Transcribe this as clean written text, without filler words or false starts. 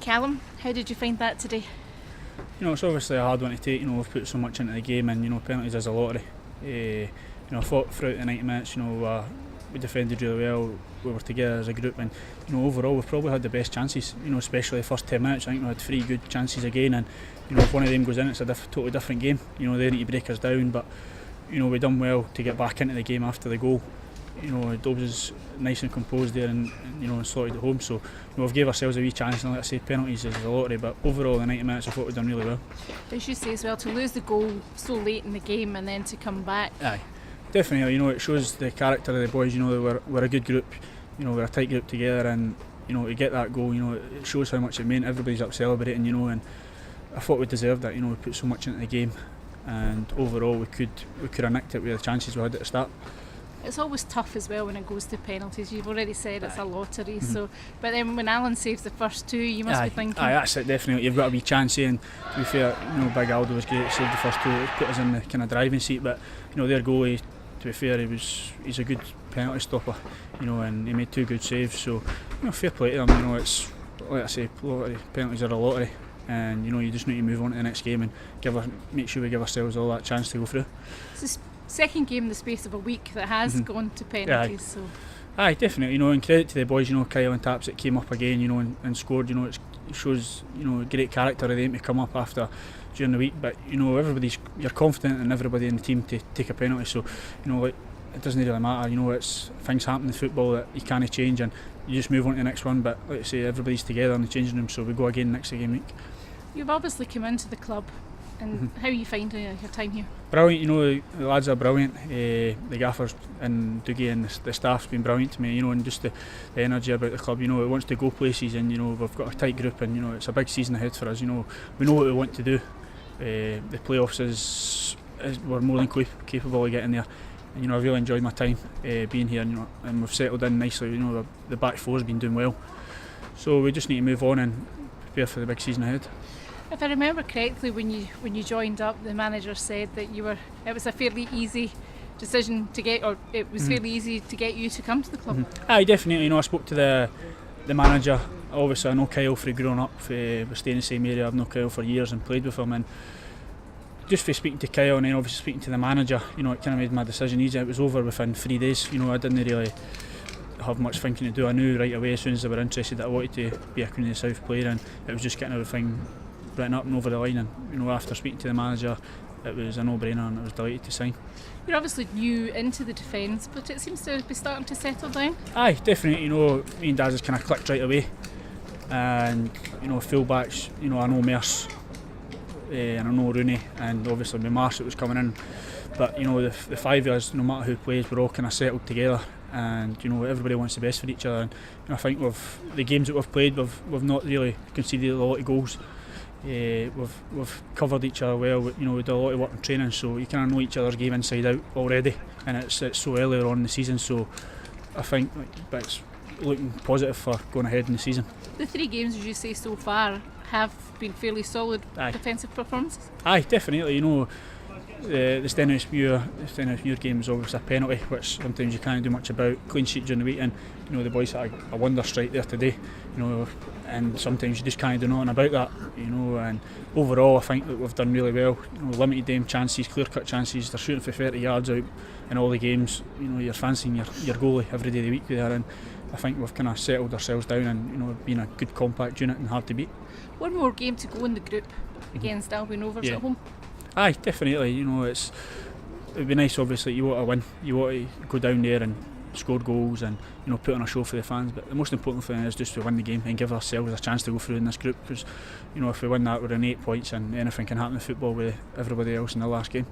Callum, how did you find that today? It's obviously a hard one to take. We've put so much into the game, and penalties is a lottery. I thought throughout the 90 minutes, we defended really well. We were together as a group, and overall we've probably had the best chances. Especially the first 10 minutes. I think we had 3 good chances again, and if one of them goes in, it's a totally different game. They need to break us down, but we done well to get back into the game after the goal. Dobbs is nice and composed there, and slotted it home. So we've gave ourselves a wee chance, and like I say, penalties is a lottery. But overall, the 90 minutes I thought we've done really well. As you say as well, to lose the goal so late in the game and then to come back. Aye, definitely. It shows the character of the boys. We're a good group. We're a tight group together, and to get that goal, it shows how much it meant. Everybody's up celebrating, and I thought we deserved that. We put so much into the game, and overall we could have nicked it with the chances we had at the start. It's always tough as well when it goes to penalties. You've already said it's a lottery. So, but then when Alan saves the first 2, you must be thinking. Aye, that's it, definitely. You've got a wee chance here, and to be fair, Big Aldo was great. Saved the first 2, it put us in the kind of driving seat. But their goalie, to be fair, he's a good penalty stopper. And he made 2 good saves. So, fair play to them. It's like I say, penalties are a lottery, and you just need to move on to the next game and make sure we give ourselves all that chance to go through. Second game in the space of a week that has gone to penalties. Aye, definitely. And credit to the boys. Kyle and Taps that came up again. And scored. It shows great character of them to come up after during the week. But you're confident in everybody in the team to take a penalty. So it doesn't really matter. It's things happen in football that you can't change, and you just move on to the next one. But like I say, everybody's together in the changing room, so we go again next game week. You've obviously come into the club. And how are you finding your time here? Brilliant, the lads are brilliant. The gaffers and Dougie and the staff's been brilliant to me, and just the energy about the club. It wants to go places, and we've got a tight group, and it's a big season ahead for us. We know what we want to do. The playoffs is we're more than capable of getting there. And I've really enjoyed my time being here, and we've settled in nicely. The back four's been doing well, so we just need to move on and prepare for the big season ahead. If I remember correctly, when you joined up, the manager said that it was a fairly easy decision to get, or it was fairly easy to get you to come to the club. Aye, definitely. I spoke to the manager. Obviously, I know Kyle for growing up. We stay in the same area. I've known Kyle for years and played with him. And just for speaking to Kyle and then obviously speaking to the manager, it kind of made my decision easy. It was over within 3 days. I didn't really have much thinking to do. I knew right away as soon as they were interested that I wanted to be a Queen of the South player, and it was just getting everything written up and over the line, and after speaking to the manager, it was a no-brainer, and I was delighted to sign. You're obviously new into the defence, but it seems to be starting to settle down. Aye, definitely. Me and Daz has kind of clicked right away, and full-backs, I know Merce and I know Rooney, and obviously with Marsh was coming in, but the 5 years, no matter who plays, we're all kind of settled together, and everybody wants the best for each other, and I think with the games that we've played, we've not really conceded a lot of goals. We've covered each other well. We do a lot of work in training, so you kind of know each other's game inside out already, and it's so earlier on in the season, so I think it's looking positive for going ahead in the season. The 3 games, as you say, so far have been fairly solid defensive performances. Aye, definitely. The Stenhousemuir game was obviously a penalty, which sometimes you can't do much about. Clean sheet during the week, and the boys had a wonder strike there today. And sometimes you just can't do nothing about that. And overall, I think that we've done really well. Limited them chances, clear cut chances. They're shooting for 30 yards out in all the games. You're fancying your goalie every day of the week there, and I think we've kind of settled ourselves down and been a good compact unit and hard to beat. One more game to go in the group against Albion Rovers at home. Aye, definitely. It'd be nice. Obviously, you want to win. You want to go down there and score goals and put on a show for the fans. But the most important thing is just to win the game and give ourselves a chance to go through in this group. Because if we win that, we're in 8 points, and anything can happen in football with everybody else in the last game.